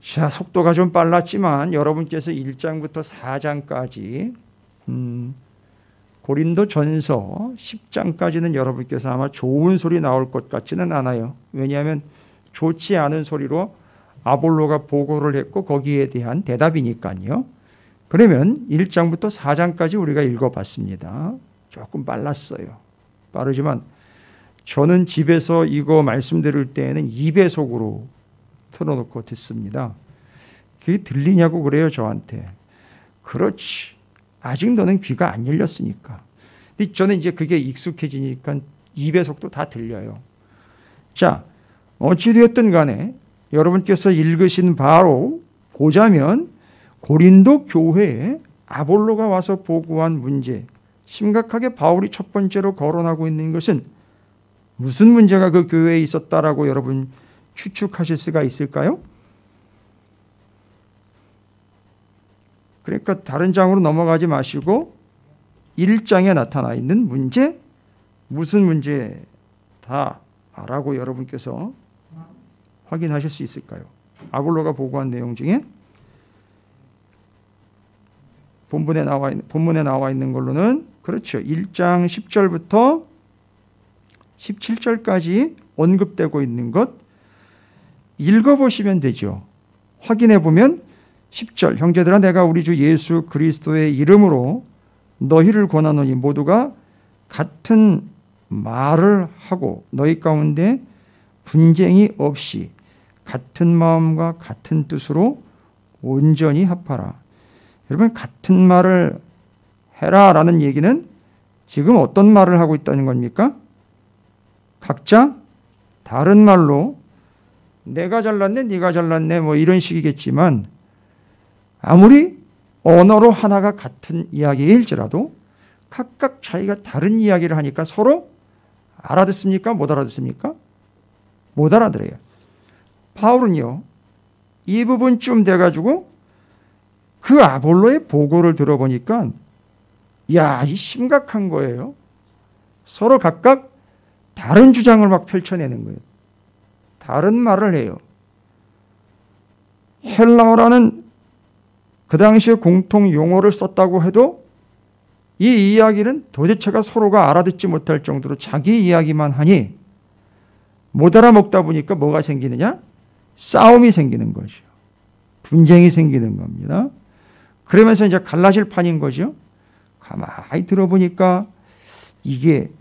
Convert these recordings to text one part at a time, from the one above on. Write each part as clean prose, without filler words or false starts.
자, 속도가 좀 빨랐지만 여러분께서 1장부터 4장까지 고린도전서 10장까지는 여러분께서 아마 좋은 소리 나올 것 같지는 않아요. 왜냐하면 좋지 않은 소리로 아볼로가 보고를 했고 거기에 대한 대답이니까요. 그러면 1장부터 4장까지 우리가 읽어봤습니다. 조금 빨랐어요. 빠르지만 저는 집에서 이거 말씀 들을 때에는 2배속으로 틀어놓고 듣습니다. 그게 들리냐고 그래요, 저한테. 그렇지. 아직 너는 귀가 안 열렸으니까. 근데 저는 이제 그게 익숙해지니까 2배속도 다 들려요. 자, 어찌되었든 간에 여러분께서 읽으신 바로 보자면 고린도 교회에 아볼로가 와서 보고한 문제, 심각하게 바울이 첫 번째로 거론하고 있는 것은 무슨 문제가 그 교회에 있었다라고 여러분 추측하실 수가 있을까요? 그러니까 다른 장으로 넘어가지 마시고 1장에 나타나 있는 문제, 무슨 문제다라고 여러분께서 확인하실 수 있을까요? 아볼로가 보고한 내용 중에 본문에 나와 있는 걸로는 그렇죠. 1장 10절부터 17절까지 언급되고 있는 것 읽어보시면 되죠. 확인해 보면 10절 형제들아 내가 우리 주 예수 그리스도의 이름으로 너희를 권하노니 모두가 같은 말을 하고 너희 가운데 분쟁이 없이 같은 마음과 같은 뜻으로 온전히 합하라. 여러분 같은 말을 해라라는 얘기는 지금 어떤 말을 하고 있다는 겁니까? 각자 다른 말로 내가 잘났네 네가 잘났네 뭐 이런 식이겠지만 아무리 언어로 하나가 같은 이야기일지라도 각각 자기가 다른 이야기를 하니까 서로 알아듣습니까? 못 알아듣습니까? 못 알아들어요. 바울은요 이 부분쯤 돼가지고 그 아볼로의 보고를 들어보니까 야, 이 심각한 거예요. 서로 각각 다른 주장을 막 펼쳐내는 거예요. 다른 말을 해요. 헬라어라는 그 당시에 공통 용어를 썼다고 해도 이 이야기는 도대체가 서로가 알아듣지 못할 정도로 자기 이야기만 하니 못 알아먹다 보니까 뭐가 생기느냐? 싸움이 생기는 거죠. 분쟁이 생기는 겁니다. 그러면서 이제 갈라질 판인 거죠. 가만히 들어보니까 이게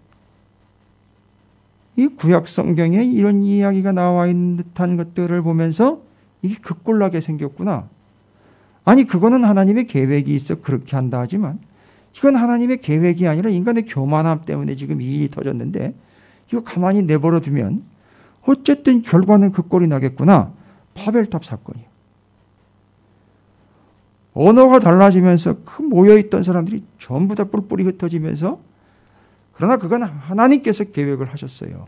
이 구약 성경에 이런 이야기가 나와 있는 듯한 것들을 보면서 이게 극골나게 생겼구나. 아니 그거는 하나님의 계획이 있어 그렇게 한다 하지만 이건 하나님의 계획이 아니라 인간의 교만함 때문에 지금 이 일이 터졌는데 이거 가만히 내버려 두면 어쨌든 결과는 극골이 나겠구나. 바벨탑 사건이에요. 언어가 달라지면서 그 모여있던 사람들이 전부 다 뿔뿔이 흩어지면서 그러나 그건 하나님께서 계획을 하셨어요.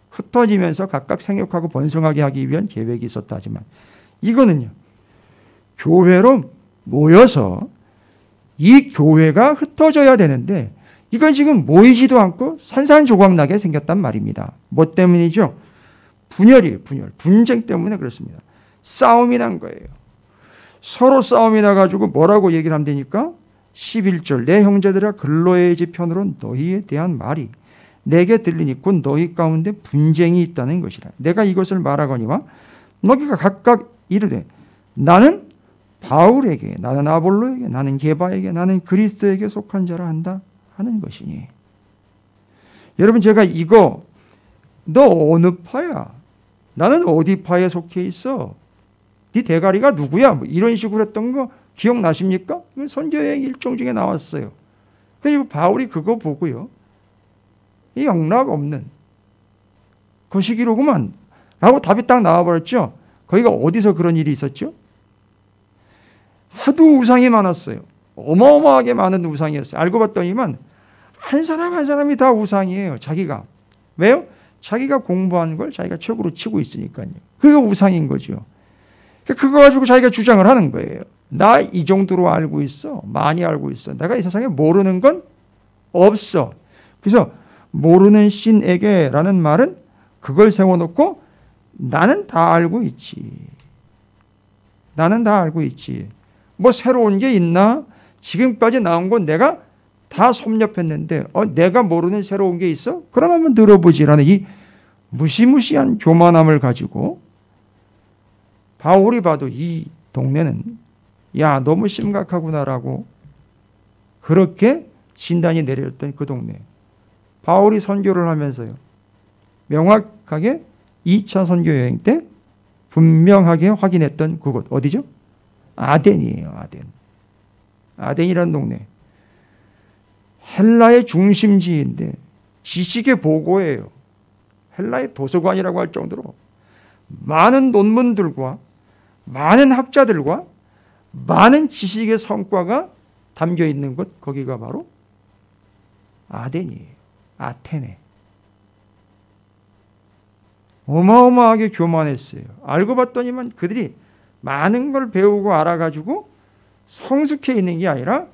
흩어지면서 각각 생육하고 번성하게 하기 위한 계획이 있었다 하지만 이거는요. 교회로 모여서 이 교회가 흩어져야 되는데 이건 지금 모이지도 않고 산산조각나게 생겼단 말입니다. 뭐 때문이죠? 분열이에요. 분쟁 때문에 그렇습니다. 싸움이 난 거예요. 서로 싸움이 나가지고 뭐라고 얘기를 하면 되니까 11절 내 형제들아 글로의 집 편으로 너희에 대한 말이 내게 들리니 곧 너희 가운데 분쟁이 있다는 것이라. 내가 이것을 말하거니와 너희가 각각 이르되 나는 바울에게 나는 아볼로에게 나는 게바에게 나는 그리스도에게 속한 자라 한다 하는 것이니. 여러분 제가 이거 너 어느 파야? 나는 어디 파에 속해 있어? 네 대가리가 누구야? 뭐 이런 식으로 했던 거 기억나십니까? 선교의 일종 중에 나왔어요. 그리고 바울이 그거 보고요. 이 영락 없는 거시기로구만 라고 답이 딱 나와버렸죠. 거기가 어디서 그런 일이 있었죠? 하도 우상이 많았어요. 어마어마하게 많은 우상이었어요. 알고 봤더니만 한 사람 한 사람이 다 우상이에요. 자기가. 왜요? 자기가 공부한 걸 자기가 최고로 치고 있으니까요. 그게 우상인 거죠. 그거 가지고 자기가 주장을 하는 거예요. 나 이 정도로 알고 있어. 많이 알고 있어. 내가 이 세상에 모르는 건 없어. 그래서 모르는 신에게 라는 말은 그걸 세워놓고 나는 다 알고 있지. 나는 다 알고 있지. 뭐 새로운 게 있나? 지금까지 나온 건 내가 다 섭렵했는데 내가 모르는 새로운 게 있어? 그럼 한번 들어보지라는 이 무시무시한 교만함을 가지고 바울이 봐도 이 동네는 야 너무 심각하구나라고 그렇게 진단이 내렸던 그 동네. 바울이 선교를 하면서요. 명확하게 2차 선교 여행 때 분명하게 확인했던 그곳 어디죠? 아덴이에요. 아덴. 아덴이라는 동네. 헬라의 중심지인데 지식의 보고예요. 헬라의 도서관이라고 할 정도로 많은 논문들과 많은 학자들과 많은 지식의 성과가 담겨 있는 곳 거기가 바로 아덴이에요. 아테네. 어마어마하게 교만했어요. 알고 봤더니만 그들이 많은 걸 배우고 알아가지고 성숙해 있는 게 아니라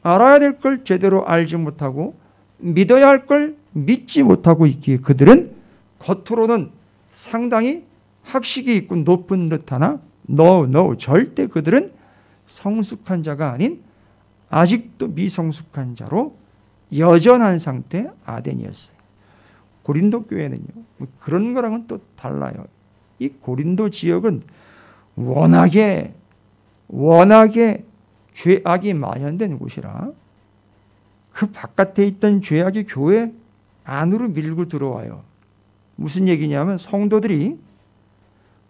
알아야 될 걸 제대로 알지 못하고 믿어야 할 걸 믿지 못하고 있기에 그들은 겉으로는 상당히 학식이 있고 높은 듯하나 no, 절대 그들은 성숙한 자가 아닌 아직도 미성숙한 자로 여전한 상태 아덴이었어요. 고린도 교회는요. 그런 거랑은 또 달라요. 이 고린도 지역은 워낙에 죄악이 만연된 곳이라 그 바깥에 있던 죄악이 교회 안으로 밀고 들어와요. 무슨 얘기냐면 성도들이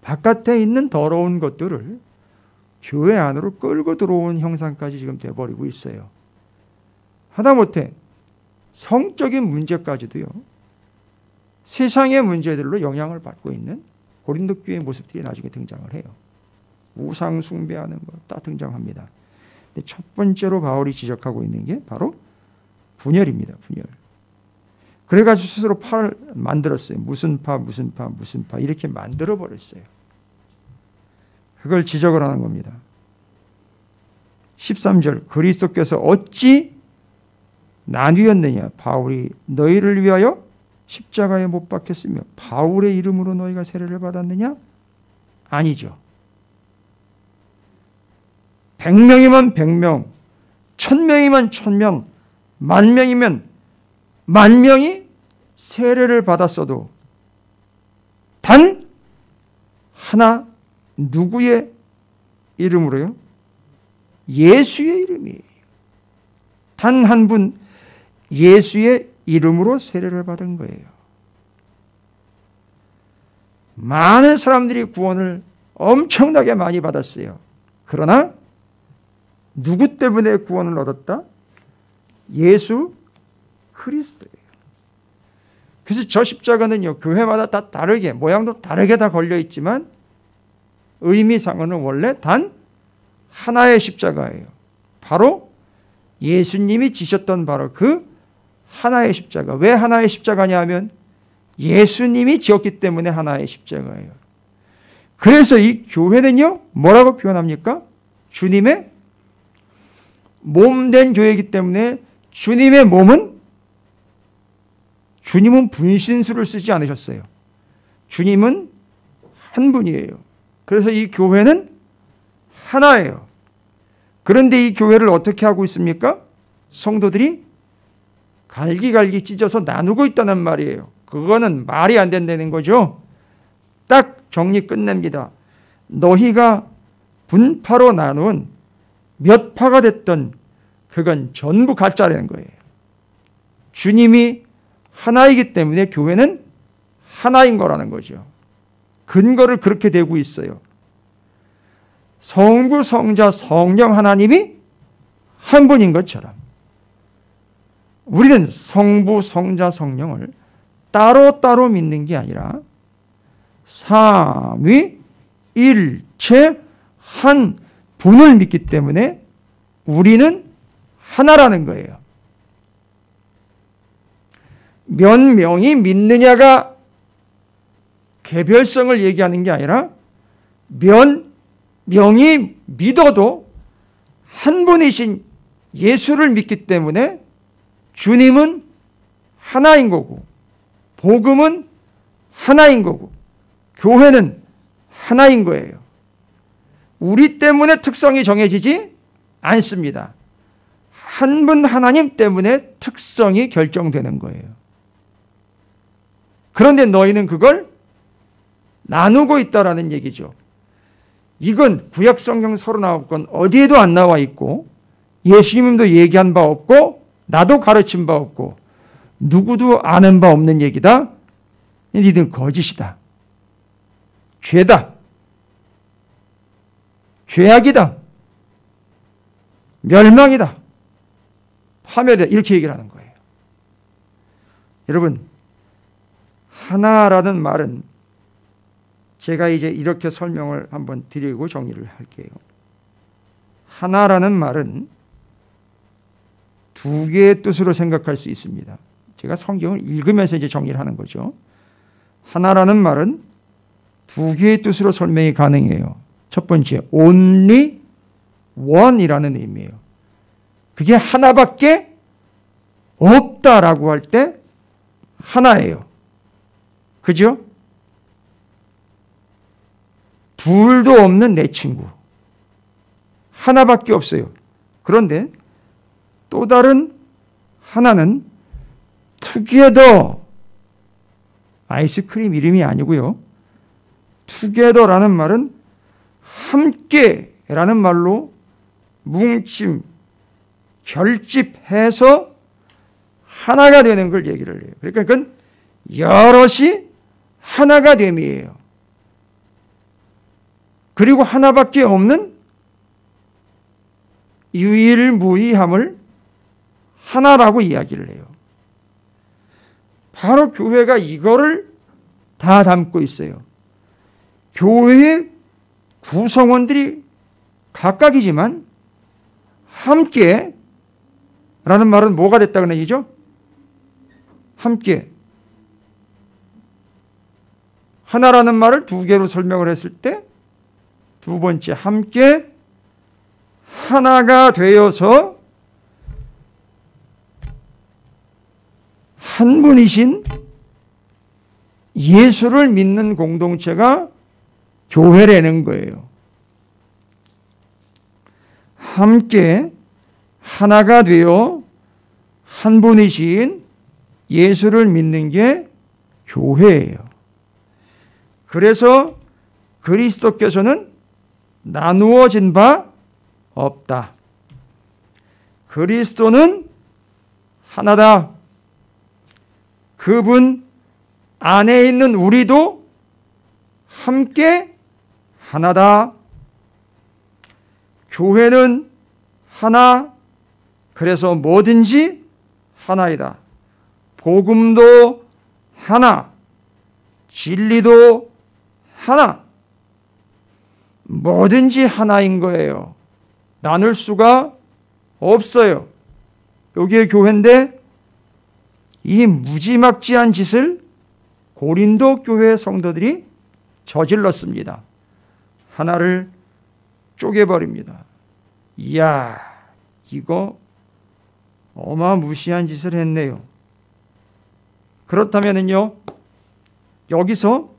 바깥에 있는 더러운 것들을 교회 안으로 끌고 들어온 형상까지 지금 돼버리고 있어요. 하다못해 성적인 문제까지도요. 세상의 문제들로 영향을 받고 있는 고린도 교회의 모습들이 나중에 등장을 해요. 우상 숭배하는 거 다 등장합니다. 근데 첫 번째로 바울이 지적하고 있는 게 바로 분열입니다. 분열. 그래가지고 스스로 파를 만들었어요. 무슨 파 이렇게 만들어버렸어요. 그걸 지적을 하는 겁니다. 13절 그리스도께서 어찌 나뉘었느냐. 바울이 너희를 위하여 십자가에 못 박혔으며 바울의 이름으로 너희가 세례를 받았느냐? 아니죠. 100명이면 100명, 1000명이면 1000명, 10,000명이면 10,000명이 세례를 받았어도 단 하나 누구의 이름으로요? 예수의 이름이에요. 단 한 분 예수의 이름으로 세례를 받은 거예요. 많은 사람들이 구원을 엄청나게 많이 받았어요. 그러나 누구 때문에 구원을 얻었다? 예수 그리스도예요. 그래서 저 십자가는요, 교회마다 다 다르게, 모양도 다르게 다 걸려 있지만 의미상으로는 원래 단 하나의 십자가예요. 바로 예수님이 지셨던 바로 그 하나의 십자가. 왜 하나의 십자가냐 하면 예수님이 지었기 때문에 하나의 십자가예요. 그래서 이 교회는요, 뭐라고 표현합니까? 주님의 몸된 교회이기 때문에 주님의 몸은 주님은 분신술을 쓰지 않으셨어요. 주님은 한 분이에요. 그래서 이 교회는 하나예요. 그런데 이 교회를 어떻게 하고 있습니까? 성도들이 갈기갈기 찢어서 나누고 있다는 말이에요. 그거는 말이 안 된다는 거죠. 딱 정리 끝냅니다. 너희가 분파로 나눈 몇 파가 됐던 그건 전부 가짜라는 거예요. 주님이 하나이기 때문에 교회는 하나인 거라는 거죠. 근거를 그렇게 대고 있어요. 성부, 성자, 성령 하나님이 한 분인 것처럼 우리는 성부, 성자, 성령을 따로따로 믿는 게 아니라 삼위일체 한 분을 믿기 때문에 우리는 하나라는 거예요. 몇 명이 믿느냐가 개별성을 얘기하는 게 아니라 몇 명이 믿어도 한 분이신 예수를 믿기 때문에 주님은 하나인 거고 복음은 하나인 거고 교회는 하나인 거예요. 우리 때문에 특성이 정해지지 않습니다. 한 분 하나님 때문에 특성이 결정되는 거예요. 그런데 너희는 그걸 나누고 있다라는 얘기죠. 이건 구약 성경 39권 어디에도 안 나와 있고 예수님도 얘기한 바 없고 나도 가르친 바 없고 누구도 아는 바 없는 얘기다. 니들 거짓이다. 죄다. 죄악이다. 멸망이다. 파멸이다. 이렇게 얘기를 하는 거예요. 여러분, 하나라는 말은 제가 이제 이렇게 설명을 한번 드리고 정리를 할게요. 하나라는 말은 두 개의 뜻으로 생각할 수 있습니다. 제가 성경을 읽으면서 이제 정리를 하는 거죠. 하나라는 말은 두 개의 뜻으로 설명이 가능해요. 첫 번째, only one이라는 의미예요. 그게 하나밖에 없다라고 할 때 하나예요. 그죠? 둘도 없는 내 친구. 하나밖에 없어요. 그런데 또 다른 하나는 together. 아이스크림 이름이 아니고요. together라는 말은 함께라는 말로 뭉침, 결집해서 하나가 되는 걸 얘기를 해요. 그러니까 그건 여럿이 하나가 됨이에요. 그리고 하나밖에 없는 유일무이함을 하나라고 이야기를 해요. 바로 교회가 이거를 다 담고 있어요. 교회의 구성원들이 각각이지만 함께 라는 말은 뭐가 됐다는 얘기죠? 함께. 하나라는 말을 두 개로 설명을 했을 때 두 번째, 함께 하나가 되어서 한 분이신 예수를 믿는 공동체가 교회라는 거예요. 함께 하나가 되어 한 분이신 예수를 믿는 게 교회예요. 그래서 그리스도께서는 나누어진 바 없다. 그리스도는 하나다. 그분 안에 있는 우리도 함께 하나다. 교회는 하나. 그래서 뭐든지 하나이다. 복음도 하나. 진리도 하나. 뭐든지 하나인 거예요. 나눌 수가 없어요. 여기에 교회인데 이 무지막지한 짓을 고린도 교회 성도들이 저질렀습니다. 하나를 쪼개버립니다. 이야, 이거 어마무시한 짓을 했네요. 그렇다면요, 여기서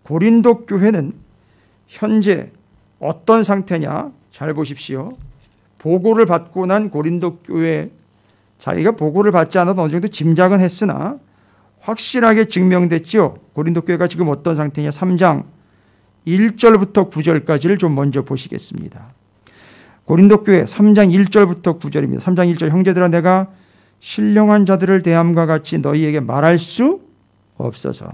고린도 교회는 현재 어떤 상태냐? 잘 보십시오. 보고를 받고 난 고린도 교회, 자기가 보고를 받지 않아도 어느 정도 짐작은 했으나 확실하게 증명됐죠. 고린도 교회가 지금 어떤 상태냐? 3장 1절부터 9절까지를 좀 먼저 보시겠습니다. 고린도 교회 3장 1절부터 9절입니다. 3장 1절, 형제들아 내가 신령한 자들을 대함과 같이 너희에게 말할 수 없어서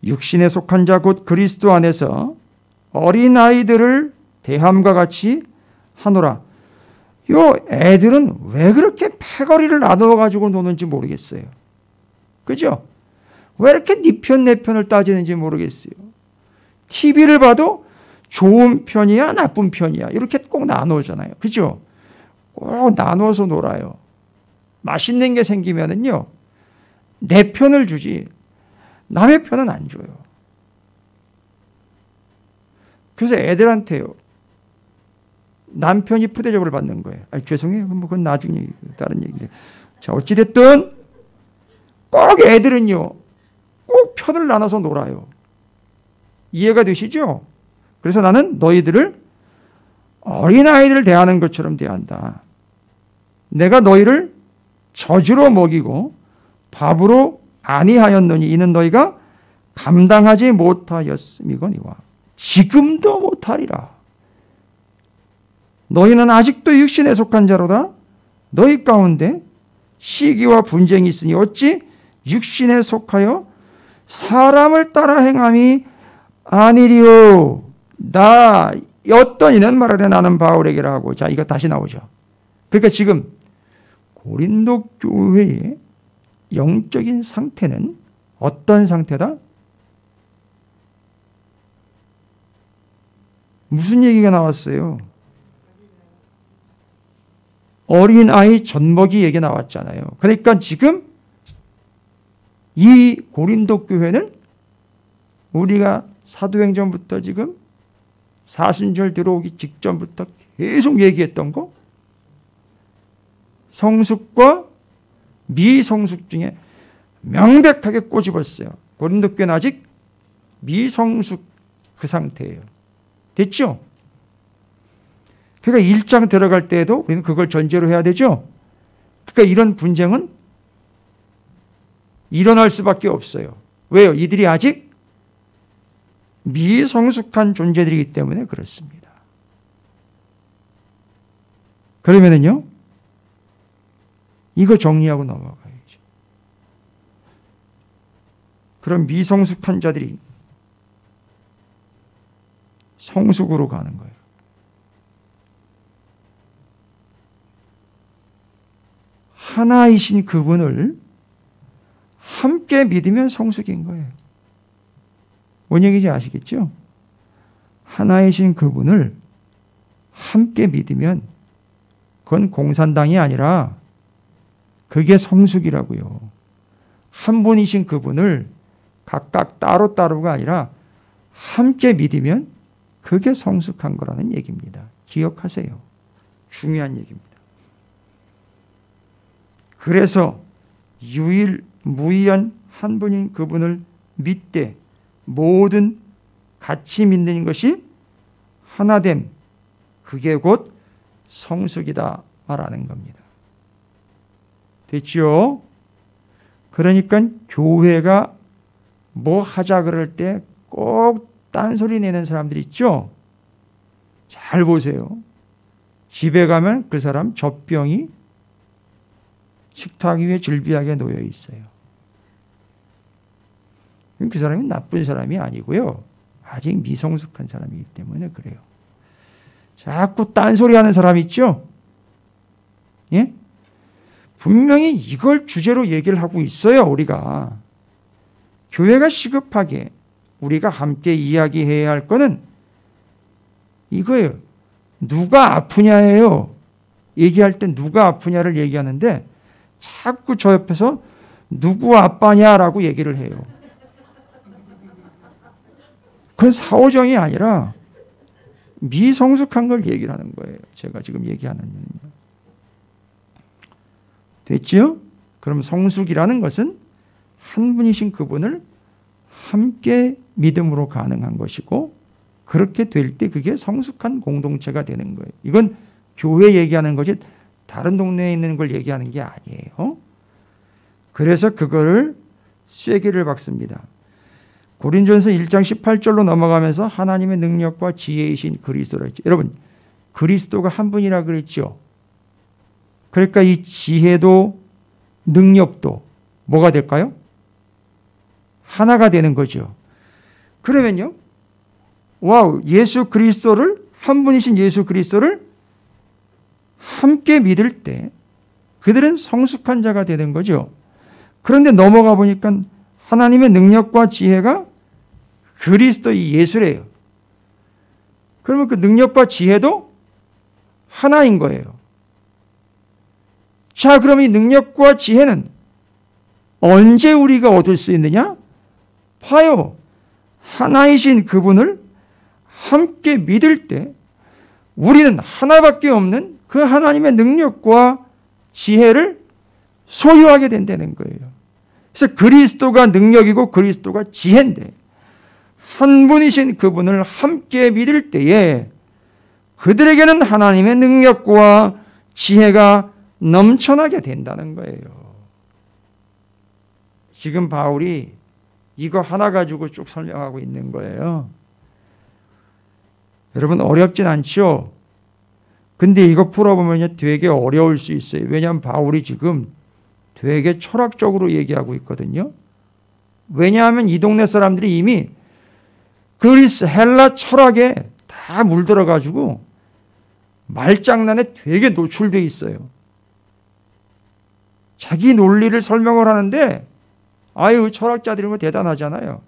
육신에 속한 자 곧 그리스도 안에서 어린아이들을 대함과 같이 하노라. 요 애들은 왜 그렇게 패거리를 나누어 가지고 노는지 모르겠어요. 그죠? 왜 이렇게 네 편 내 편을 따지는지 모르겠어요. TV를 봐도 좋은 편이야 나쁜 편이야 이렇게 꼭 나누잖아요. 그죠? 꼭 나눠서 놀아요. 맛있는 게 생기면은요 내 편을 주지 남의 편은 안 줘요. 그래서 애들한테요 남편이 푸대접을 받는 거예요. 죄송해요. 뭐 그건 나중에 다른 얘기인데. 자, 어찌됐든 꼭 애들은요 꼭 편을 나눠서 놀아요. 이해가 되시죠? 그래서 나는 너희들을 어린아이들을 대하는 것처럼 대한다. 내가 너희를 저주로 먹이고 밥으로 아니하였느니 이는 너희가 감당하지 못하였음이거니와 지금도 못하리라. 너희는 아직도 육신에 속한 자로다. 너희 가운데 시기와 분쟁이 있으니 어찌 육신에 속하여 사람을 따라 행함이 아니리요. 나 어떤 이는 말하되 나는 바울에게라 하고. 자, 이거 다시 나오죠. 그러니까 지금 고린도 교회의 영적인 상태는 어떤 상태다? 무슨 얘기가 나왔어요? 어린아이 젖먹이 얘기 나왔잖아요. 그러니까 지금 이 고린도 교회는 우리가 사도행전부터 지금 사순절 들어오기 직전부터 계속 얘기했던 거, 성숙과 미성숙 중에 명백하게 꼬집었어요. 고린도 교회는 아직 미성숙 그 상태예요. 됐죠? 그러니까 1장 들어갈 때에도 우리는 그걸 전제로 해야 되죠? 그러니까 이런 분쟁은 일어날 수밖에 없어요. 왜요? 이들이 아직 미성숙한 존재들이기 때문에 그렇습니다. 그러면은요, 이거 정리하고 넘어가야죠. 그럼 미성숙한 자들이 성숙으로 가는 거예요. 하나이신 그분을 함께 믿으면 성숙인 거예요. 뭔 얘기인지 아시겠죠? 하나이신 그분을 함께 믿으면 그건 공산당이 아니라 그게 성숙이라고요. 한 분이신 그분을 각각 따로따로가 아니라 함께 믿으면 그게 성숙한 거라는 얘기입니다. 기억하세요. 중요한 얘기입니다. 그래서 유일무이한 한 분인 그분을 믿되 모든 같이 믿는 것이 하나됨, 그게 곧 성숙이다 말하는 겁니다. 됐죠? 그러니까 교회가 뭐 하자 그럴 때 꼭 딴소리 내는 사람들 있죠? 잘 보세요. 집에 가면 그 사람 젖병이 식탁 위에 즐비하게 놓여 있어요. 그 사람이 나쁜 사람이 아니고요. 아직 미성숙한 사람이기 때문에 그래요. 자꾸 딴소리 하는 사람 있죠? 예? 분명히 이걸 주제로 얘기를 하고 있어요, 우리가. 교회가 시급하게 우리가 함께 이야기해야 할 거는 이거예요. 누가 아프냐예요. 얘기할 때 누가 아프냐를 얘기하는데 자꾸 저 옆에서 누구 아빠냐라고 얘기를 해요. 그건 사오정이 아니라 미성숙한 걸 얘기를 하는 거예요. 제가 지금 얘기하는 거는요. 됐지요? 그럼 성숙이라는 것은 한 분이신 그분을 함께 믿음으로 가능한 것이고 그렇게 될 때 그게 성숙한 공동체가 되는 거예요. 이건 교회 얘기하는 것이 다른 동네에 있는 걸 얘기하는 게 아니에요. 그래서 그거를 쐐기를 박습니다. 고린전서 1장 18절로 넘어가면서 하나님의 능력과 지혜이신 그리스도라 했죠. 여러분, 그리스도가 한 분이라 그랬죠. 그러니까 이 지혜도 능력도 뭐가 될까요? 하나가 되는 거죠. 그러면요, 와우, 예수 그리스도를, 한 분이신 예수 그리스도를 함께 믿을 때 그들은 성숙한 자가 되는 거죠. 그런데 넘어가 보니까 하나님의 능력과 지혜가 그리스도 이 예수래요. 그러면 그 능력과 지혜도 하나인 거예요. 자, 그럼 이 능력과 지혜는 언제 우리가 얻을 수 있느냐? 봐요. 하나이신 그분을 함께 믿을 때 우리는 하나밖에 없는 그 하나님의 능력과 지혜를 소유하게 된다는 거예요. 그래서 그리스도가 능력이고 그리스도가 지혜인데 한 분이신 그분을 함께 믿을 때에 그들에게는 하나님의 능력과 지혜가 넘쳐나게 된다는 거예요. 지금 바울이 이거 하나 가지고 쭉 설명하고 있는 거예요. 여러분 어렵진 않죠? 근데 이거 풀어보면 되게 어려울 수 있어요. 왜냐하면 바울이 지금 되게 철학적으로 얘기하고 있거든요. 왜냐하면 이 동네 사람들이 이미 그리스 헬라 철학에 다 물들어가지고 말장난에 되게 노출되어 있어요. 자기 논리를 설명을 하는데 아유 철학자들이 뭐 대단하잖아요.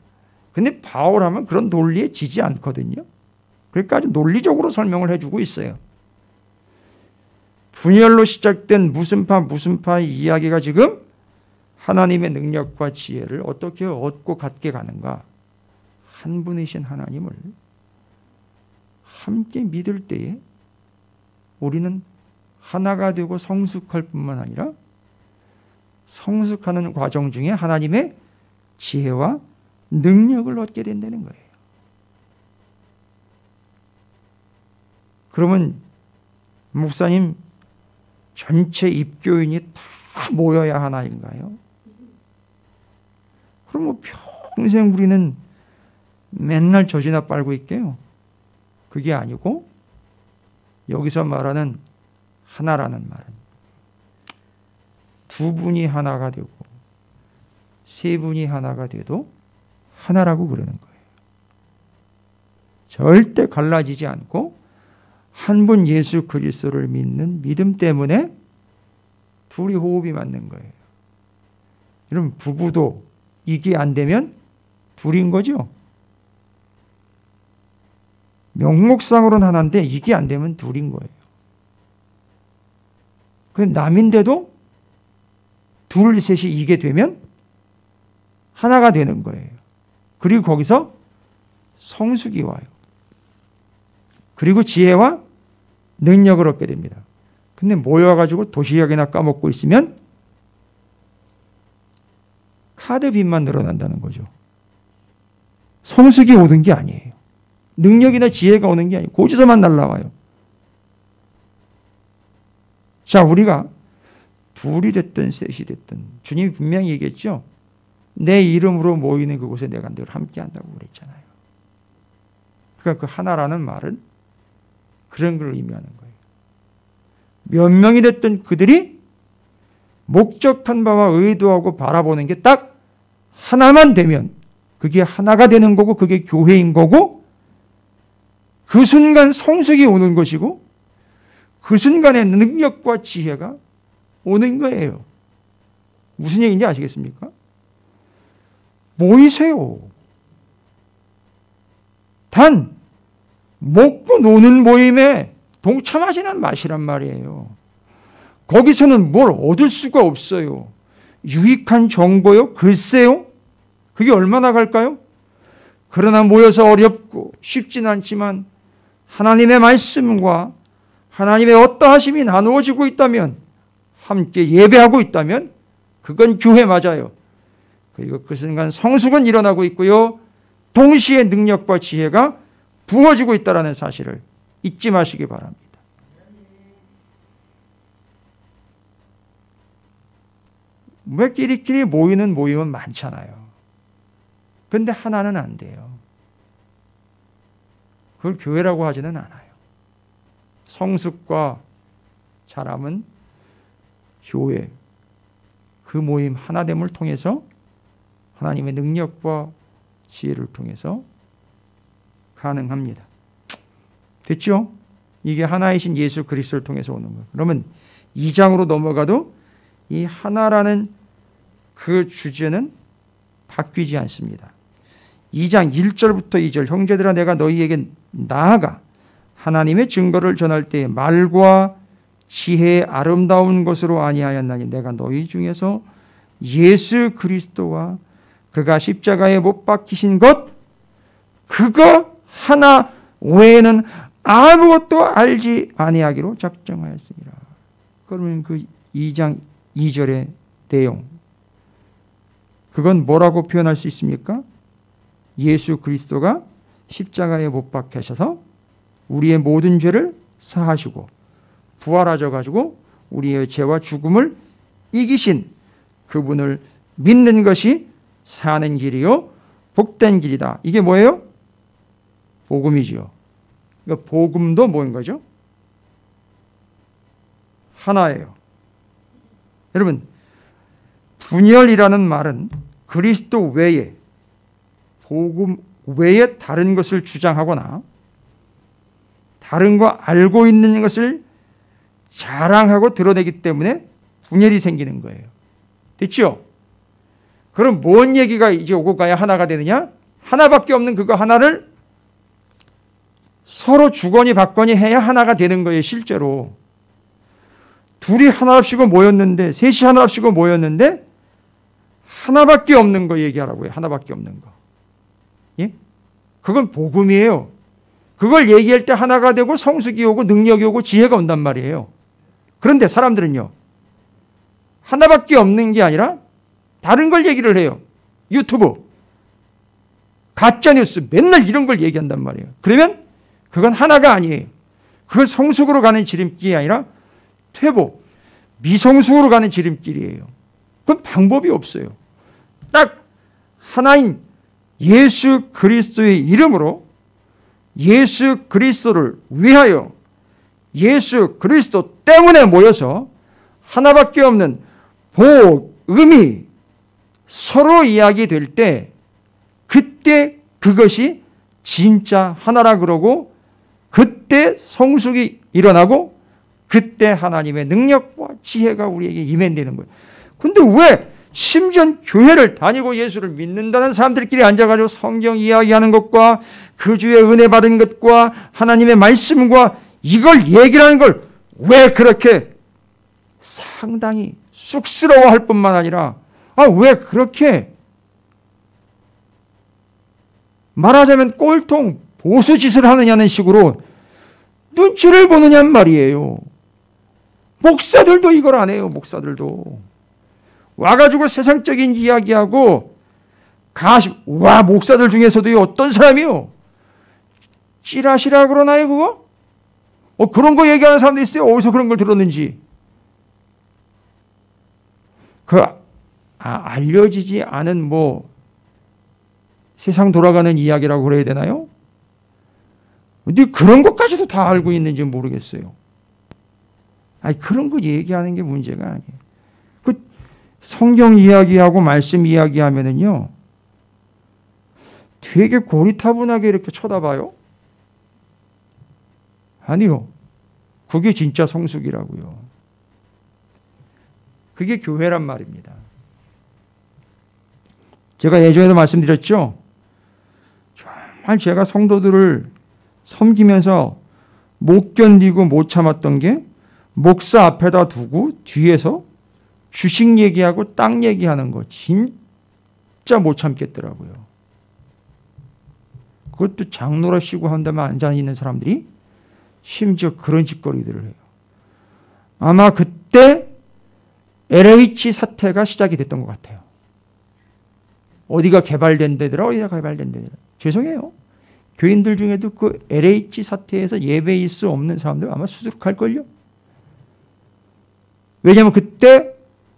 근데 바울하면 그런 논리에 지지 않거든요. 그러니까 아주 논리적으로 설명을 해주고 있어요. 분열로 시작된 무슨 파 이야기가 지금 하나님의 능력과 지혜를 어떻게 얻고 갖게 가는가. 한 분이신 하나님을 함께 믿을 때에 우리는 하나가 되고 성숙할 뿐만 아니라 성숙하는 과정 중에 하나님의 지혜와 능력을 얻게 된다는 거예요. 그러면 목사님 전체 입교인이 다 모여야 하나인가요? 그럼 뭐 평생 우리는 맨날 젖이나 빨고 있게요. 그게 아니고 여기서 말하는 하나라는 말은 두 분이 하나가 되고 세 분이 하나가 돼도 하나라고 그러는 거예요. 절대 갈라지지 않고 한 분 예수 그리스도를 믿는 믿음 때문에 둘이 호흡이 맞는 거예요. 여러분 부부도 이게 안 되면 둘인 거죠. 명목상으로는 하나인데 이게 안 되면 둘인 거예요. 그 남인데도 둘, 셋이 이게 되면 하나가 되는 거예요. 그리고 거기서 성숙이 와요. 그리고 지혜와 능력을 얻게 됩니다. 근데 모여가지고 도시락이나 까먹고 있으면 카드 빚만 늘어난다는 거죠. 성숙이 오는 게 아니에요. 능력이나 지혜가 오는 게 아니에요. 고지서만 날라와요. 자, 우리가 둘이 됐든 셋이 됐든 주님이 분명히 얘기했죠. 내 이름으로 모이는 그곳에 내가 늘 함께 한다고 그랬잖아요. 그러니까 그 하나라는 말은 그런 걸 의미하는 거예요. 몇 명이 됐든 그들이 목적한 바와 의도하고 바라보는 게 딱 하나만 되면 그게 하나가 되는 거고 그게 교회인 거고 그 순간 성숙이 오는 것이고 그 순간에 능력과 지혜가 오는 거예요. 무슨 얘기인지 아시겠습니까? 모이세요. 단 먹고 노는 모임에 동참하지는 마시란 말이에요. 거기서는 뭘 얻을 수가 없어요. 유익한 정보요? 글쎄요? 그게 얼마나 갈까요? 그러나 모여서 어렵고 쉽진 않지만 하나님의 말씀과 하나님의 어떠하심이 나누어지고 있다면 함께 예배하고 있다면 그건 교회 맞아요. 그리고 그 순간 성숙은 일어나고 있고요. 동시에 능력과 지혜가 부어지고 있다는 사실을 잊지 마시기 바랍니다. 왜 끼리끼리 모이는 모임은 많잖아요. 그런데 하나는 안 돼요. 그걸 교회라고 하지는 않아요. 성숙과 자람은 교회, 그 모임 하나됨을 통해서 하나님의 능력과 지혜를 통해서 가능합니다. 됐죠? 이게 하나이신 예수 그리스도를 통해서 오는 거예요. 그러면 2장으로 넘어가도 이 하나라는 그 주제는 바뀌지 않습니다. 2장 1절부터 2절 형제들아 내가 너희에게 나아가 하나님의 증거를 전할 때 말과 지혜의 아름다운 것으로 아니하였나니 내가 너희 중에서 예수 그리스도와 그가 십자가에 못 박히신 것 그거 하나 외에는 아무것도 알지 아니하기로 작정하였습니다. 그러면 그 2장 2절의 내용 그건 뭐라고 표현할 수 있습니까? 예수 그리스도가 십자가에 못 박히셔서 우리의 모든 죄를 사하시고 부활하셔 가지고 우리의 죄와 죽음을 이기신 그분을 믿는 것이 사는 길이요 복된 길이다. 이게 뭐예요? 복음이지요. 그러니까 복음도 뭐인 거죠? 하나예요. 여러분, 분열이라는 말은 그리스도 외에, 복음 외에 다른 것을 주장하거나 다른 거 알고 있는 것을 자랑하고 드러내기 때문에 분열이 생기는 거예요. 됐죠? 그럼 뭔 얘기가 이제 오고 가야 하나가 되느냐? 하나밖에 없는 그거 하나를 서로 주거니 받거니 해야 하나가 되는 거예요, 실제로. 둘이 하나랍시고 모였는데, 셋이 하나랍시고 모였는데, 하나밖에 없는 거 얘기하라고요. 하나밖에 없는 거. 예? 그건 복음이에요. 그걸 얘기할 때 하나가 되고 성숙이 오고 능력이 오고 지혜가 온단 말이에요. 그런데 사람들은요, 하나밖에 없는 게 아니라 다른 걸 얘기를 해요. 유튜브, 가짜뉴스, 맨날 이런 걸 얘기한단 말이에요. 그러면 그건 하나가 아니에요. 그건 성숙으로 가는 지름길이 아니라 퇴보, 미성숙으로 가는 지름길이에요. 그건 방법이 없어요. 딱 하나인 예수 그리스도의 이름으로 예수 그리스도를 위하여 예수 그리스도 때문에 모여서 하나밖에 없는 복음이 서로 이야기될 때 그때 그것이 진짜 하나라 그러고 그때 성숙이 일어나고 그때 하나님의 능력과 지혜가 우리에게 임해내는 거예요. 근데 왜 심지어 교회를 다니고 예수를 믿는다는 사람들끼리 앉아가지고 성경 이야기하는 것과 그 주의 은혜 받은 것과 하나님의 말씀과 이걸 얘기하는 걸 왜 그렇게 상당히 쑥스러워할 뿐만 아니라 왜 그렇게 말하자면 꼴통 보수짓을 하느냐는 식으로 눈치를 보느냔 말이에요. 목사들도 이걸 안 해요. 목사들도 와가지고 세상적인 이야기하고 목사들 중에서도 어떤 사람이요? 찌라시라 그러나요 그거? 그런 거 얘기하는 사람도 있어요. 어디서 그런 걸 들었는지. 알려지지 않은 세상 돌아가는 이야기라고 그래야 되나요? 근데 그런 것까지도 다 알고 있는지 모르겠어요. 그런 거 얘기하는 게 문제가 아니에요. 성경 이야기하고 말씀 이야기하면은요, 되게 고리타분하게 이렇게 쳐다봐요. 아니요. 그게 진짜 성숙이라고요. 그게 교회란 말입니다. 제가 예전에도 말씀드렸죠. 정말 제가 성도들을 섬기면서 못 견디고 못 참았던 게 목사 앞에다 두고 뒤에서 주식 얘기하고 땅 얘기하는 거 진짜 못 참겠더라고요. 그것도 장로라시고 한다면 앉아있는 사람들이 심지어 그런 짓거리들을 해요. 아마 그때 LH 사태가 시작이 됐던 것 같아요. 어디가 개발된 데더라, 어디가 개발된 데더라. 죄송해요. 교인들 중에도 그 LH 사태에서 예배일 수 없는 사람들 아마 수두룩할걸요. 왜냐하면 그때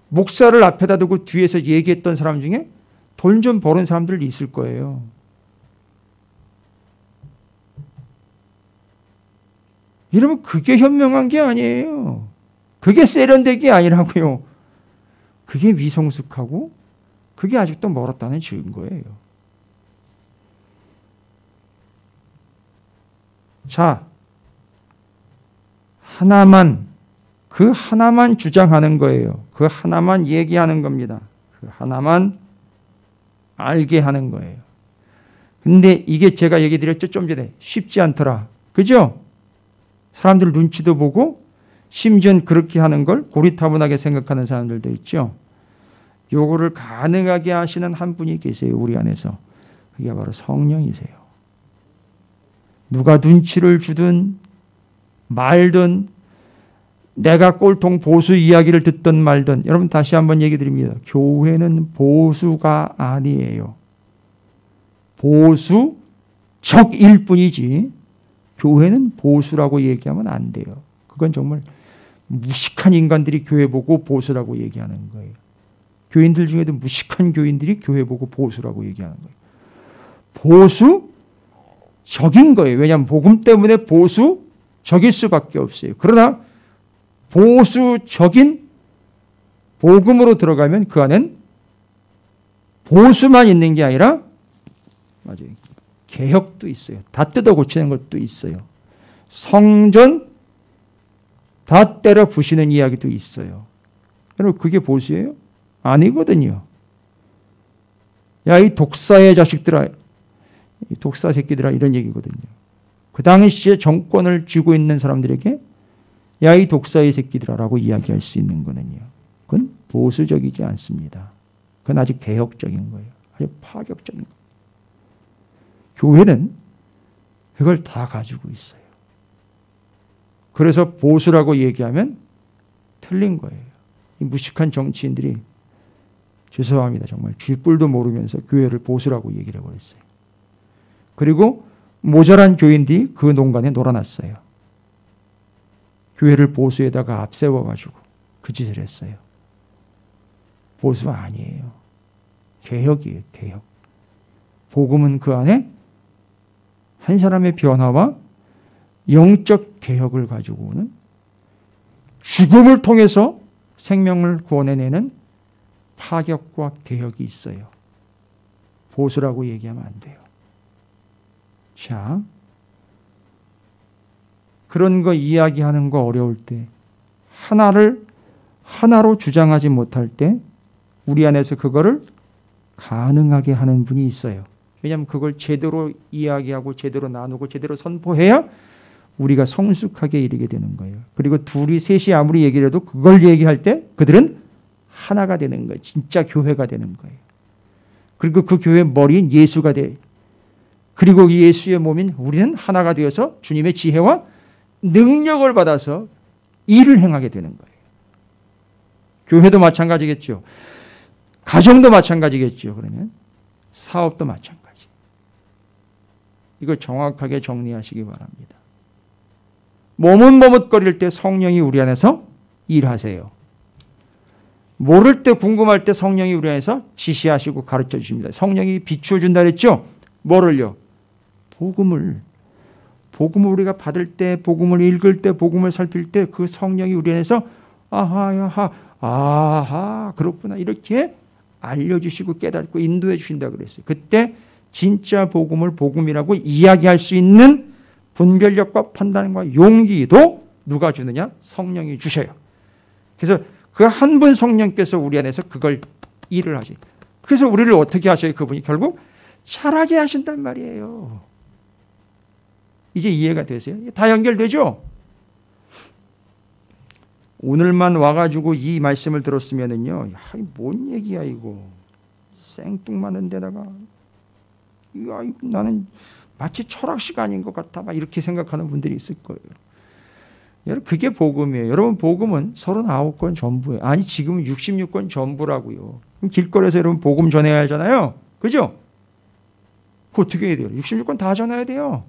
목사를 앞에다 두고 뒤에서 얘기했던 사람 중에 돈 좀 버는 사람들이 있을 거예요. 이러면 그게 현명한 게 아니에요. 그게 세련되기 아니라고요. 그게 미성숙하고 그게 아직도 멀었다는 증거예요. 자, 그 하나만 주장하는 거예요. 그 하나만 얘기하는 겁니다. 그 하나만 알게 하는 거예요. 근데 이게 제가 얘기 드렸죠, 좀 전에. 쉽지 않더라. 그죠? 사람들 눈치도 보고 심지어 그렇게 하는 걸 고리타분하게 생각하는 사람들도 있죠. 요거를 가능하게 하시는 한 분이 계세요. 우리 안에서. 그게 바로 성령이세요. 누가 눈치를 주든 말든 내가 꼴통 보수 이야기를 듣든 말든, 여러분 다시 한번 얘기 드립니다. 교회는 보수가 아니에요. 보수적일 뿐이지 교회는 보수라고 얘기하면 안 돼요. 그건 정말 무식한 인간들이 교회 보고 보수라고 얘기하는 거예요. 교인들 중에도 무식한 교인들이 교회 보고 보수라고 얘기하는 거예요. 보수적인 거예요. 왜냐하면 복음 때문에 보수적일 수밖에 없어요. 그러나 보수적인 복음으로 들어가면 그 안엔 보수만 있는 게 아니라 맞아요. 개혁도 있어요. 다 뜯어 고치는 것도 있어요. 성전 다 때려 부시는 이야기도 있어요. 여러분 그게 보수예요? 아니거든요. 야, 이 독사의 자식들아, 이 독사 새끼들아 이런 얘기거든요. 그 당시에 정권을 쥐고 있는 사람들에게 야, 이 독사의 새끼들아라고 이야기할 수 있는 거는요. 그건 보수적이지 않습니다. 그건 아주 개혁적인 거예요. 아주 파격적인 거예요. 교회는 그걸 다 가지고 있어요. 그래서 보수라고 얘기하면 틀린 거예요. 이 무식한 정치인들이 죄송합니다. 정말 쥐뿔도 모르면서 교회를 보수라고 얘기를 해버렸어요. 그리고 모자란 교인들이 그 농간에 놀아났어요. 교회를 보수에다가 앞세워가지고 그 짓을 했어요. 보수가 아니에요. 개혁이에요. 개혁. 복음은 그 안에 한 사람의 변화와 영적 개혁을 가지고 오는 죽음을 통해서 생명을 구원해내는 파격과 개혁이 있어요. 보수라고 얘기하면 안 돼요. 자, 그런 거 이야기하는 거 어려울 때, 하나로 주장하지 못할 때 우리 안에서 그거를 가능하게 하는 분이 있어요. 왜냐하면 그걸 제대로 이야기하고 제대로 나누고 제대로 선포해야 우리가 성숙하게 이르게 되는 거예요. 그리고 둘이 셋이 아무리 얘기를 해도 그걸 얘기할 때 그들은 하나가 되는 거예요. 진짜 교회가 되는 거예요. 그리고 그 교회의 머리인 예수가 돼. 그리고 예수의 몸인 우리는 하나가 되어서 주님의 지혜와 능력을 받아서 일을 행하게 되는 거예요. 교회도 마찬가지겠죠. 가정도 마찬가지겠죠. 그러면 사업도 마찬가지. 이걸 정확하게 정리하시기 바랍니다. 머뭇머뭇거릴 때 성령이 우리 안에서 일하세요. 모를 때 궁금할 때 성령이 우리 안에서 지시하시고 가르쳐 주십니다. 성령이 비추어 준다 그랬죠? 뭐를요? 복음을 우리가 받을 때, 복음을 읽을 때, 복음을 살필 때 그 성령이 우리 안에서 아하 그렇구나 이렇게 알려주시고 깨닫고 인도해 주신다 그랬어요. 그때 진짜 복음을 복음이라고 이야기할 수 있는 분별력과 판단과 용기도 누가 주느냐? 성령이 주셔요. 그래서 그 한 분 성령께서 우리 안에서 그걸 일을 하셔요. 그래서 우리를 어떻게 하셔요? 그분이 결국 자라게 하신단 말이에요. 이제 이해가 되세요? 다 연결되죠? 오늘만 와가지고 이 말씀을 들었으면은요, 야, 뭔 얘기야 이거? 생뚱맞는 데다가 나는 마치 철학 시간인 것 같아 막 이렇게 생각하는 분들이 있을 거예요. 여러분 그게 복음이에요. 여러분 복음은 39권 전부예요. 아니 지금은 66권 전부라고요. 그럼 길거리에서 여러분 복음 전해야 하잖아요. 그죠? 그거 어떻게 해야 돼요? 66권 다 전해야 돼요.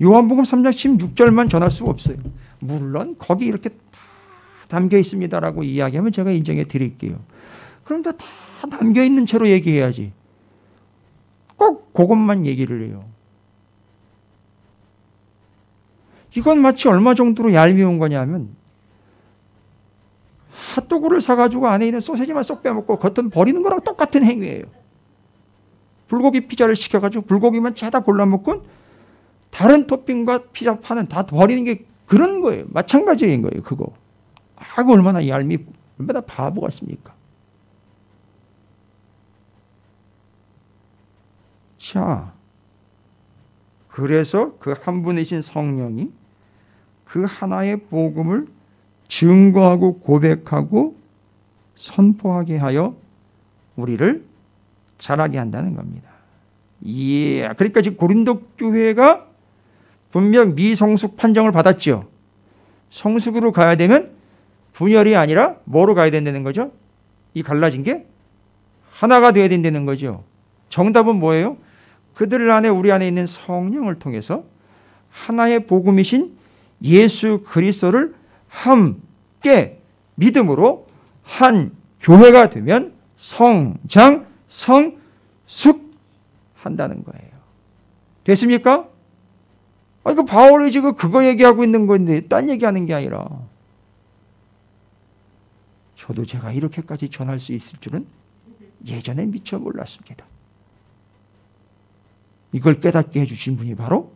요한복음 3장 16절만 전할 수가 없어요. 물론 거기 이렇게 다 담겨 있습니다라고 이야기하면 제가 인정해 드릴게요. 그럼 다 담겨 있는 채로 얘기해야지. 꼭 그것만 얘기를 해요. 이건 마치 얼마 정도로 얄미운 거냐면 핫도그를 사가지고 안에 있는 소세지만 쏙 빼먹고 겉은 버리는 거랑 똑같은 행위예요. 불고기 피자를 시켜가지고 불고기만 죄다 골라먹고 다른 토핑과 피자 파는 다 버리는 게 그런 거예요. 마찬가지인 거예요. 그거. 아이고 얼마나 얼마나 바보 같습니까? 자, 그래서 그 한 분이신 성령이 그 하나의 복음을 증거하고 고백하고 선포하게 하여 우리를 자라게 한다는 겁니다. 예, 그러니까 지금 고린도 교회가 분명 미성숙 판정을 받았죠. 성숙으로 가야 되면 분열이 아니라 뭐로 가야 된다는 거죠? 이 갈라진 게 하나가 되어야 된다는 거죠. 정답은 뭐예요? 그들 안에 우리 안에 있는 성령을 통해서 하나의 복음이신 예수 그리스도를 함께 믿음으로 한 교회가 되면 성장, 성숙한다는 거예요. 됐습니까? 그 바울이 지금 그거 얘기하고 있는 건데 딴 얘기하는 게 아니라 저도 제가 이렇게까지 전할 수 있을 줄은 예전에 미처 몰랐습니다. 이걸 깨닫게 해주신 분이 바로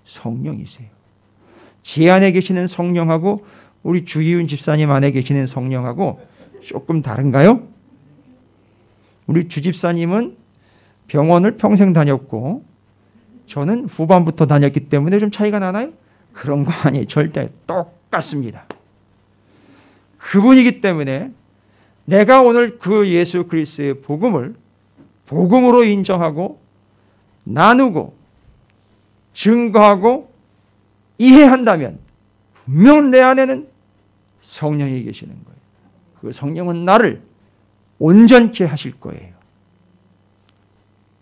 성령이세요. 제 안에 계시는 성령하고 우리 주희윤 집사님 안에 계시는 성령하고 조금 다른가요? 우리 주 집사님은 병원을 평생 다녔고 저는 후반부터 다녔기 때문에 좀 차이가 나나요? 그런 거 아니에요. 절대 똑같습니다. 그분이기 때문에 내가 오늘 그 예수 그리스도의 복음을 복음으로 인정하고 나누고 증거하고 이해한다면 분명 내 안에는 성령이 계시는 거예요. 그 성령은 나를 온전케 하실 거예요.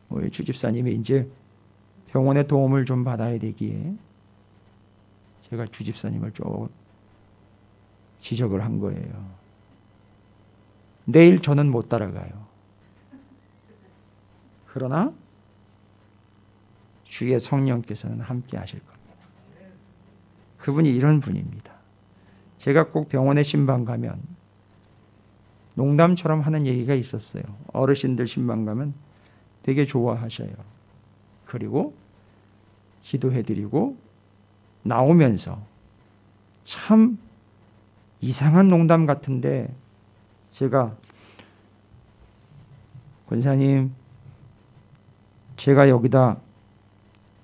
우리 주 집사님이 이제 병원의 도움을 좀 받아야 되기에 제가 주 집사님을 좀 지적을 한 거예요. 내일 저는 못 따라가요. 그러나 주의 성령께서는 함께 하실 겁니다. 그분이 이런 분입니다. 제가 꼭 병원에 신방 가면 농담처럼 하는 얘기가 있었어요. 어르신들 신방 가면 되게 좋아하셔요. 그리고 기도해드리고 나오면서 참 이상한 농담 같은데 제가 권사님 제가 여기다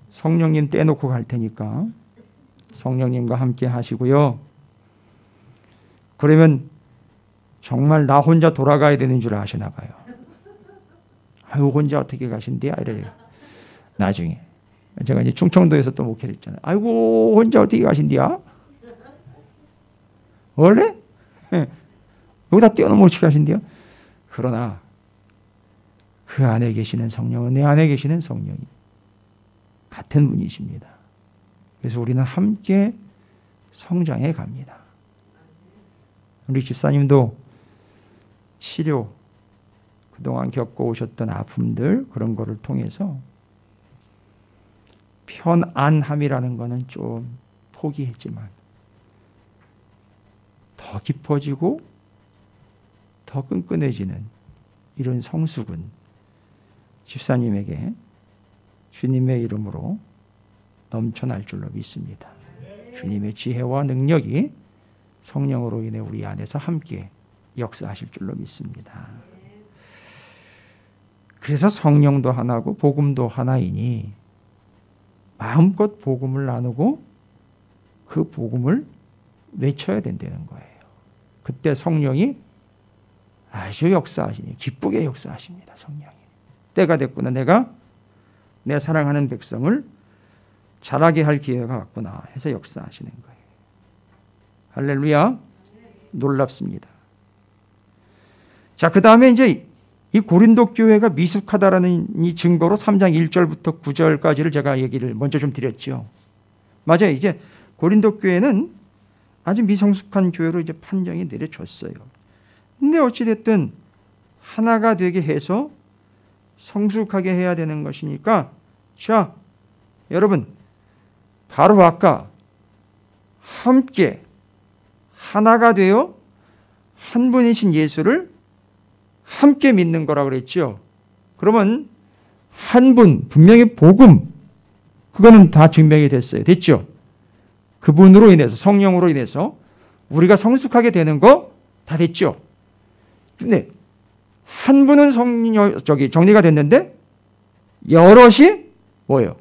성령님 떼놓고 갈 테니까 성령님과 함께 하시고요. 그러면 정말 나 혼자 돌아가야 되는 줄 아시나 봐요. 아유 혼자 어떻게 가신대요? 이래요. 나중에 제가 이제 충청도에서 또 목회를 했잖아요. 아이고 혼자 어떻게 가신대요? 원래? 여기다 떼어놓으면 어떻게 가신대요? 그러나 그 안에 계시는 성령은 내 안에 계시는 성령이 같은 분이십니다. 그래서 우리는 함께 성장해 갑니다. 우리 집사님도 치료, 그동안 겪어오셨던 아픔들 그런 거를 통해서 편안함이라는 거는 좀 포기했지만 더 깊어지고 더 끈끈해지는 이런 성숙은 집사님에게 주님의 이름으로 넘쳐날 줄로 믿습니다. 주님의 지혜와 능력이 성령으로 인해 우리 안에서 함께 역사하실 줄로 믿습니다. 그래서 성령도 하나고 복음도 하나이니 마음껏 복음을 나누고 그 복음을 외쳐야 된다는 거예요. 그때 성령이 아주 역사하시니 기쁘게 역사하십니다. 성령이. 때가 됐구나. 내가 내 사랑하는 백성을 자라게 할 기회가 왔구나 해서 역사하시는 거예요. 할렐루야. 놀랍습니다. 자, 그 다음에 이제 이 고린도 교회가 미숙하다라는 이 증거로 3장 1절부터 9절까지를 제가 얘기를 먼저 좀 드렸죠. 맞아요. 이제 고린도 교회는 아주 미성숙한 교회로 이제 판정이 내려졌어요. 근데 어찌됐든 하나가 되게 해서 성숙하게 해야 되는 것이니까 자, 여러분 바로 아까 함께 하나가 되어 한 분이신 예수를 함께 믿는 거라고 그랬죠. 그러면 한 분, 분명히 복음, 그거는 다 증명이 됐어요. 됐죠? 그분으로 인해서, 성령으로 인해서 우리가 성숙하게 되는 거 다 됐죠? 근데 한 분은 정리가 됐는데 여럿이 뭐예요?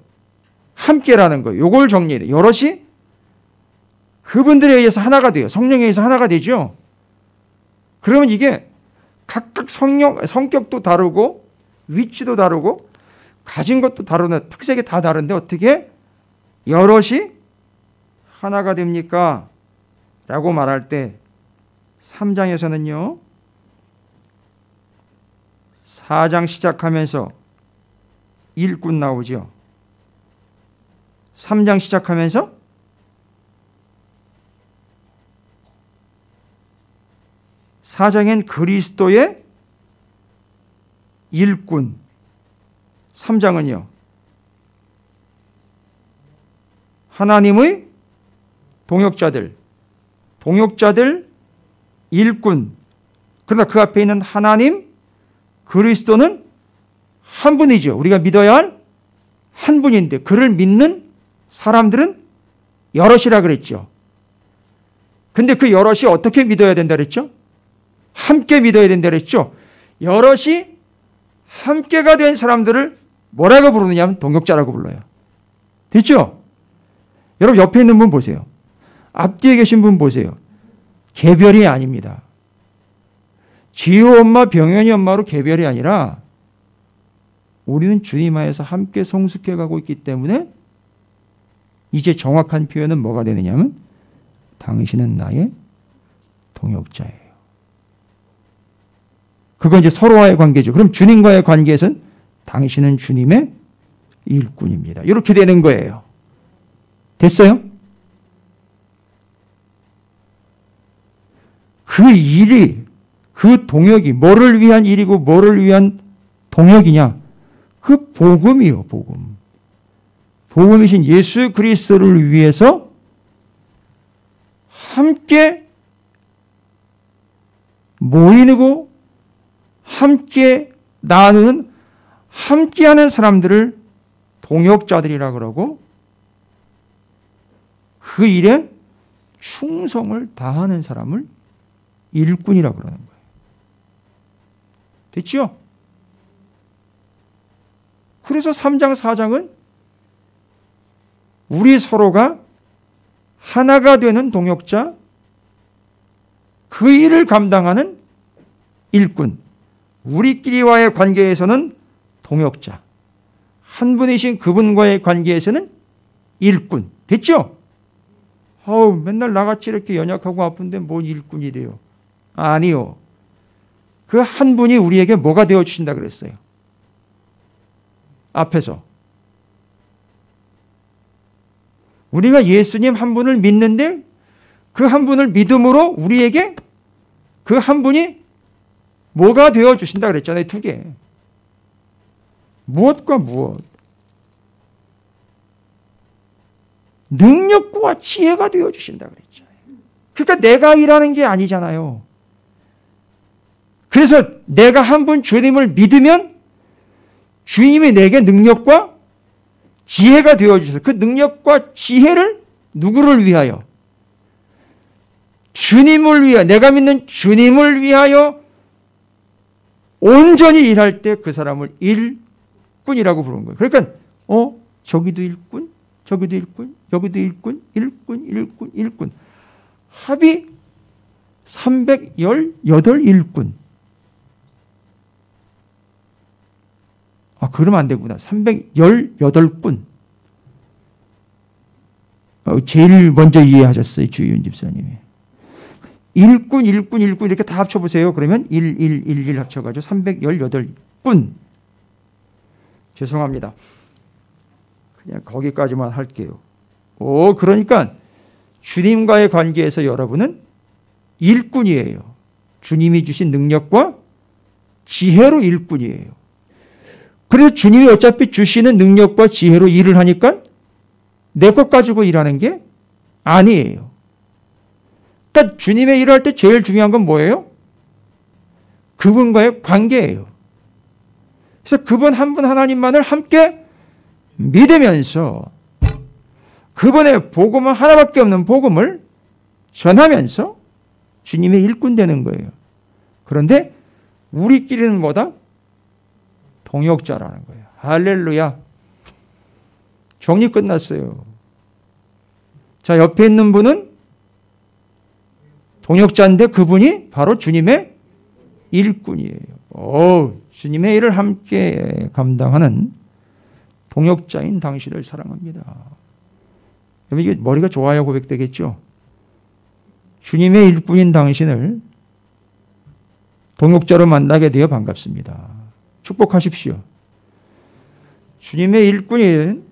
함께라는 거예요. 요걸 정리해야 돼요. 여럿이 그분들에 의해서 하나가 돼요. 성령에 의해서 하나가 되죠? 그러면 이게 각각 성격도 다르고 위치도 다르고 가진 것도 다르네. 특색이 다 다른데 어떻게 여럿이 하나가 됩니까? 라고 말할 때 3장에서는요. 4장 시작하면서 일꾼 나오죠. 3장 시작하면서 사장엔 그리스도의 일꾼, 3장은요. 하나님의 동역자들, 일꾼. 그러나 그 앞에 있는 하나님, 그리스도는 한 분이죠. 우리가 믿어야 할 한 분인데 그를 믿는 사람들은 여럿이라 그랬죠. 근데 그 여럿이 어떻게 믿어야 된다 그랬죠? 함께 믿어야 된다 그랬죠. 여럿이 함께가 된 사람들을 뭐라고 부르느냐면 동역자라고 불러요. 됐죠? 여러분 옆에 있는 분 보세요. 앞뒤에 계신 분 보세요. 개별이 아닙니다. 지효 엄마, 병현이 엄마로 개별이 아니라 우리는 주님 안에서 함께 성숙해 가고 있기 때문에 이제 정확한 표현은 뭐가 되느냐면 당신은 나의 동역자예요. 그건 이제 서로와의 관계죠. 그럼 주님과의 관계에서는 당신은 주님의 일꾼입니다. 이렇게 되는 거예요. 됐어요? 그 일이, 그 동역이 뭐를 위한 일이고 뭐를 위한 동역이냐? 그 복음이요, 복음. 복음이신 예수 그리스도를 위해서 함께 모이고 함께 나누는, 함께하는 사람들을 동역자들이라 그러고 그 일에 충성을 다하는 사람을 일꾼이라 그러는 거예요. 됐죠? 그래서 3장, 4장은 우리 서로가 하나가 되는 동역자, 그 일을 감당하는 일꾼, 우리끼리와의 관계에서는 동역자, 한 분이신 그분과의 관계에서는 일꾼. 됐죠? 맨날 나같이 이렇게 연약하고 아픈데 뭔 일꾼이 돼요? 아니요. 그 한 분이 우리에게 뭐가 되어주신다 그랬어요? 앞에서. 우리가 예수님 한 분을 믿는데 그 한 분을 믿음으로 우리에게 그 한 분이 뭐가 되어주신다 그랬잖아요. 두 개. 무엇과 무엇? 능력과 지혜가 되어주신다 그랬잖아요. 그러니까 내가 일하는 게 아니잖아요. 그래서 내가 한 분 주님을 믿으면 주님이 내게 능력과 지혜가 되어주셔서 그 능력과 지혜를 누구를 위하여? 주님을 위하여, 내가 믿는 주님을 위하여 온전히 일할 때 그 사람을 일꾼이라고 부르는 거예요. 그러니까 저기도 일꾼, 저기도 일꾼, 여기도 일꾼, 일꾼. 합이 318 일꾼. 그러면 안 되구나. 318꾼. 제일 먼저 이해하셨어요. 주희윤 집사님이. 일꾼 이렇게 다 합쳐보세요. 그러면 1111 합쳐가지고 318꾼. 죄송합니다. 그냥 거기까지만 할게요. 그러니까 주님과의 관계에서 여러분은 일꾼이에요. 주님이 주신 능력과 지혜로 일꾼이에요. 그래서 주님이 어차피 주시는 능력과 지혜로 일을 하니까 내 것 가지고 일하는 게 아니에요. 그러니까 주님의 일을 할 때 제일 중요한 건 뭐예요? 그분과의 관계예요. 그래서 그분 한 분 하나님만을 함께 믿으면서 그분의 복음은 하나밖에 없는 복음을 전하면서 주님의 일꾼 되는 거예요. 그런데 우리끼리는 뭐다? 동역자라는 거예요. 할렐루야. 정리 끝났어요. 자, 옆에 있는 분은 동역자인데 그분이 바로 주님의 일꾼이에요. 주님의 일을 함께 감당하는 동역자인 당신을 사랑합니다. 이게 머리가 좋아야 고백되겠죠? 주님의 일꾼인 당신을 동역자로 만나게 되어 반갑습니다. 축복하십시오. 주님의 일꾼인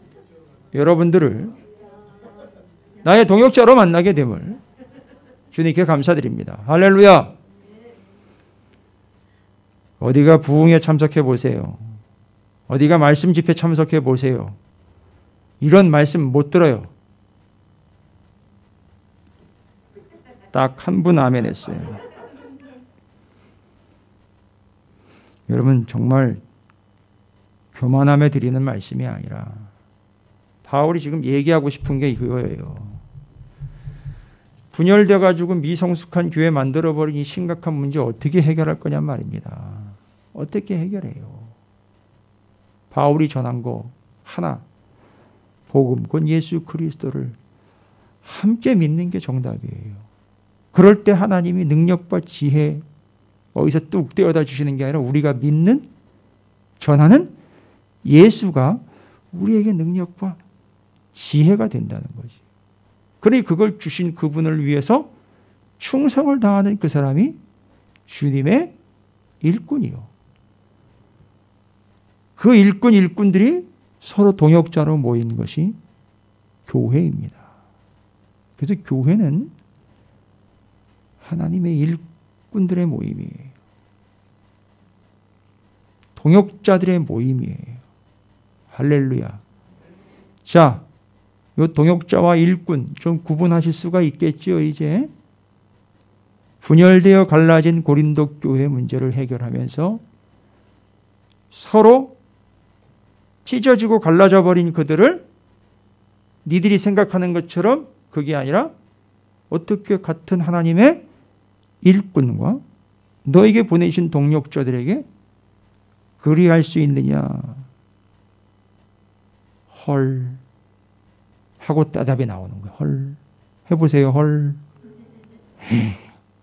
여러분들을 나의 동역자로 만나게 됨을 주님께 감사드립니다. 할렐루야. 어디가 부흥에 참석해 보세요. 어디가 말씀 집회 참석해 보세요. 이런 말씀 못 들어요. 딱 한 분 아멘 했어요. 여러분 정말 교만함에 드리는 말씀이 아니라 바울이 지금 얘기하고 싶은 게 이거예요. 분열돼 가지고 미성숙한 교회 만들어버린 이 심각한 문제 어떻게 해결할 거냔 말입니다. 어떻게 해결해요? 바울이 전한 거 하나, 복음, 곧 예수 그리스도를 함께 믿는 게 정답이에요. 그럴 때 하나님이 능력과 지혜 어디서 뚝 떼어다 주시는 게 아니라 우리가 믿는, 전하는 예수가 우리에게 능력과 지혜가 된다는 거지. 그러니 그걸 주신 그분을 위해서 충성을 다하는 그 사람이 주님의 일꾼이요. 그 일꾼들이 서로 동역자로 모인 것이 교회입니다. 그래서 교회는 하나님의 일꾼들의 모임이에요. 동역자들의 모임이에요. 할렐루야. 자, 이 동역자와 일꾼 좀 구분하실 수가 있겠죠, 이제. 분열되어 갈라진 고린도 교회 문제를 해결하면서 서로 찢어지고 갈라져 버린 그들을 니들이 생각하는 것처럼 그게 아니라 어떻게 같은 하나님의 일꾼과 너에게 보내신 동역자들에게 그리할 수 있느냐. 헐 하고 따답이 나오는 거예요. 헐. 해보세요. 헐.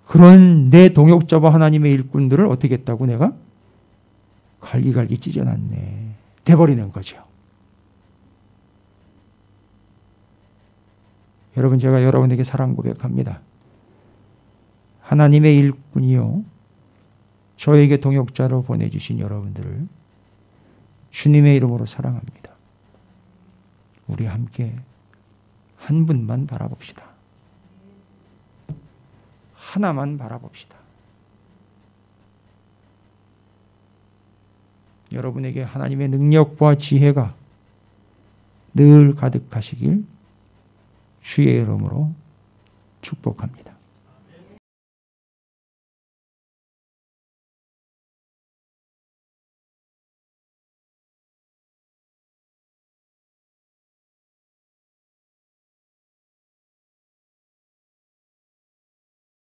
그런 내 동역자와 하나님의 일꾼들을 어떻게 했다고 내가 갈기갈기 찢어놨네. 돼버리는 거죠. 여러분, 제가 여러분에게 사랑 고백합니다. 하나님의 일꾼이요, 저에게 동역자로 보내주신 여러분들을 주님의 이름으로 사랑합니다. 우리 함께 한 분만 바라봅시다. 하나만 바라봅시다. 여러분에게 하나님의 능력과 지혜가 늘 가득하시길 주의 이름으로 축복합니다.